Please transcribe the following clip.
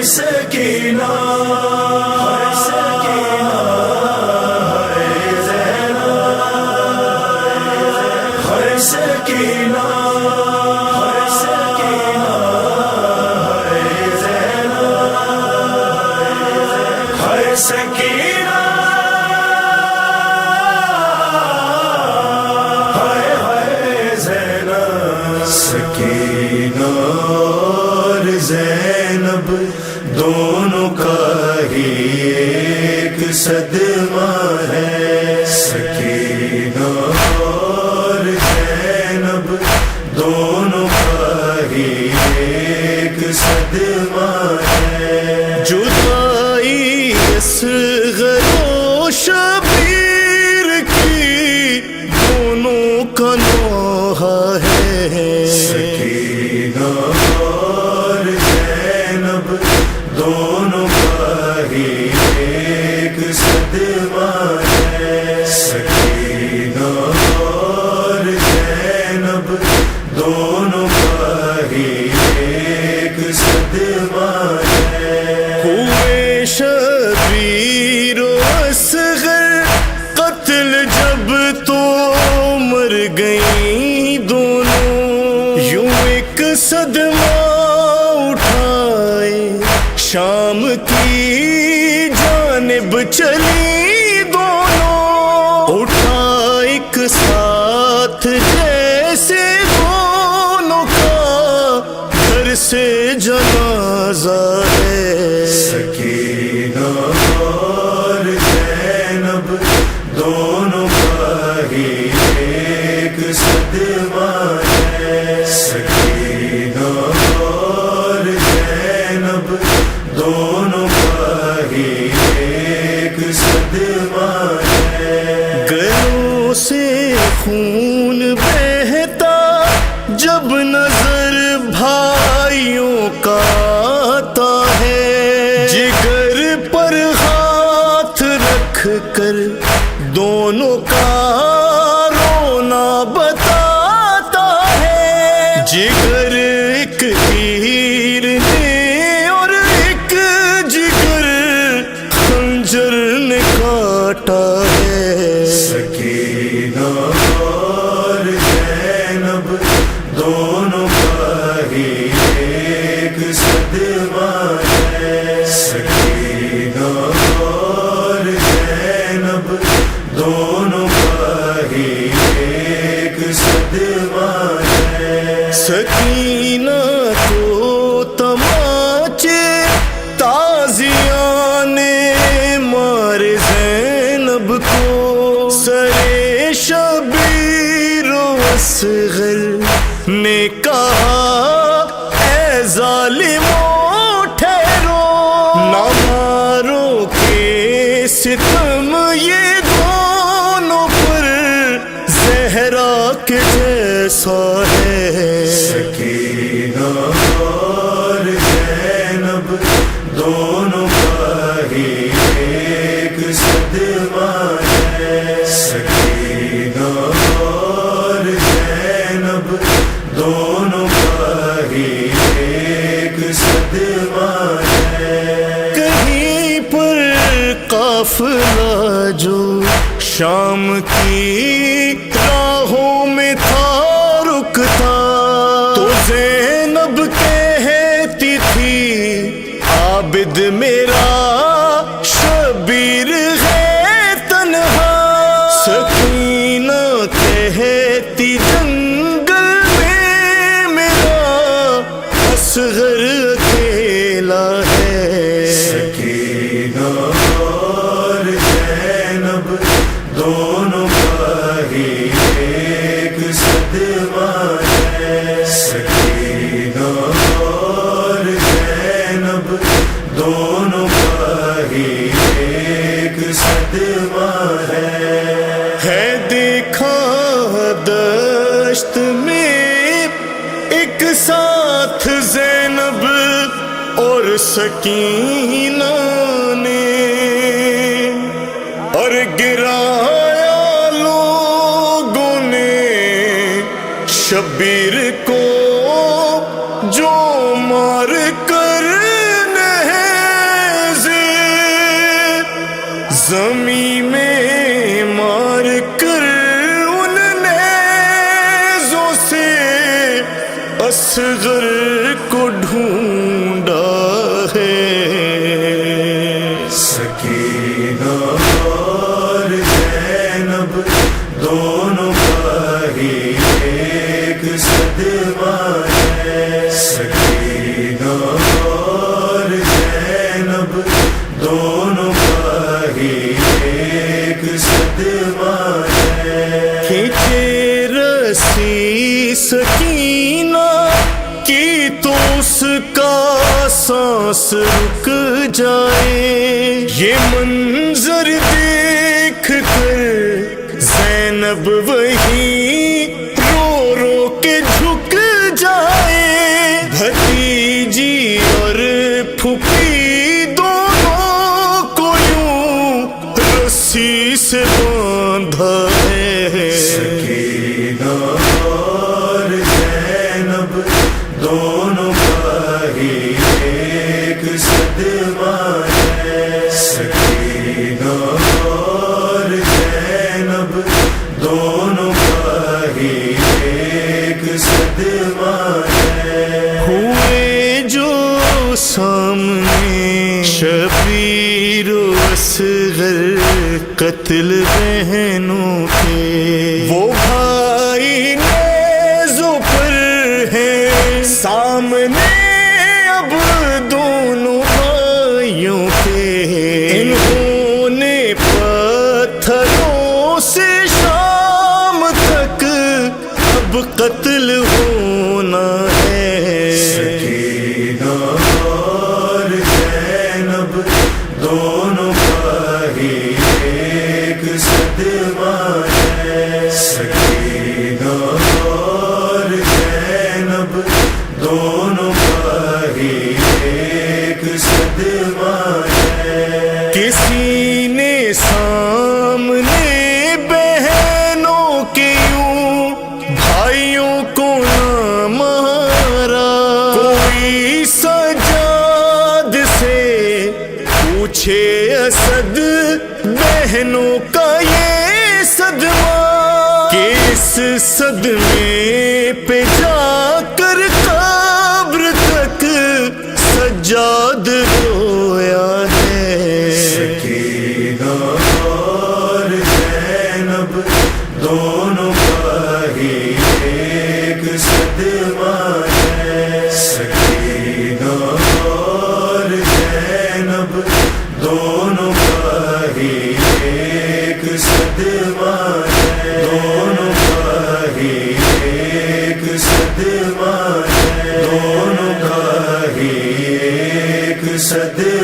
سکینہ سکینہ سکینہ سکینہ اور زینب دونوں کا ہی ایک صدمہ ہے. سکینہ اور زینب دونوں کا ہی ایک صدمہ ہے. جدائی اصغر و شبیر کی دونوں کا نوحہ ہے. سکینہ اور زینب دونوں کا ہی ایک صدمہ ہے. سکینہ اور زینب دونوں کا ہی ایک صدمہ ہے. ہوئے شبیر و اصغر قتل جب تو مر گئیں دونوں، یوں ایک صدمہ اٹھائے شام کی جانب چلی دونوں. اٹھا ایک ساتھ جیسے دونوں کا گھر سے جنازہ ہے. سکینہ اور زینب دونوں کا ہی ایک صدمہ ہے. سکینہ اور زینب دونوں کا ہی ایک صدمہ ہے. گلوں سے خون بہتا جب نظر بھائیوں کا آتا ہے، جگر پر ہاتھ رکھ کر دونوں کا رونا بتاتا ہے. جگر ایک تیر نے اور ایک جگر خنجر نے کاٹا ہے. سکینہ اور زینب دونوں کا ہی ایک صدمہ ہے. سکینہ اور زینب دونوں کا ہی ایک صدمہ ہے. سکینہ کو تماچے تازیاں نے مارے زینب کو، سرے شبیر و اصغر نے کہا اے ظالموں ٹھہرو، نہ مارو کہ ستم یہ دونوں پر زہرا کے جیسا ہے. سکینہ اور زینب دونوں کا ہی ایک صدمہ ہے. سکینہ اور زینب دونوں کا ہی ایک صدمہ ہے. کہیں پر قافلہ جو شام کی راہوں میں تھا رکتا، تو زینب کہتی تھی عابد میرا شبیر ہے تنہا. سکینہ کہتی جنگل میں میرا اصغر اکیلا ہے. سکینہ اور زینب دونوں کا ہی ایک صدمہ ہے. سکینہ اور زینب دونوں کا ہی ایک صدمہ ہے. دیکھا دشت میں ایک ساتھ زینب اور سکینہ نے، اور گرایا لوگوں نے شبیر کو جو مار کر نہر اصغر کو ڈھونڈا ہے، سکینہ اور زینب دونوں کا ہی ایک صدمہ ہے، سکینہ اور زینب دونوں کا ہی ایک صدمہ ہے، کھینچے رسی سکینہ کی تو اس کا سانس رک جائے، یہ منظر دیکھ کر زینب وہی رو رو کے جھک جائے، بھتیجی اور پھوپھی دونوں کو یوں رسی سے باندھا ہے، سکینہ اور زینب دونوں کا ہی ایک صدمہ ہے، سکینہ اور زینب دونوں کا ہی ایک صدمہ ہے، ہوئے جو سامنے شبیر و اصغر قتل بہنوں کے، وہ بھائی نیزوں پر ہیں سامنے اب دونوں بھائیوں کے، انہوں نے پتھروں سے شام تک اب قتل ہونا ہے، سکینہ اور زینب دونوں کا ہی ایک صدمہ ہے، سکینہ اور زینب دونوں کا ہی ایک صدمہ ہے، کسی نے سامنے بہنوں کے یوں بھائیوں کو نہ مارا، کوئی سجاد سے پوچھے اسد بہنوں کا یہ صدمہ، کہ اس صدمے پہ جا کر قبر تک سجاد رویا ہے، سکینہ اور زینب دونوں کا ہی ایک صدمہ ہے، سکینہ اور زینب دونوں کا ہی ایک صدمہ ہے، دونوں کا ہی ایک صدمہ ہے، دونوں کا ہی ایک صدمہ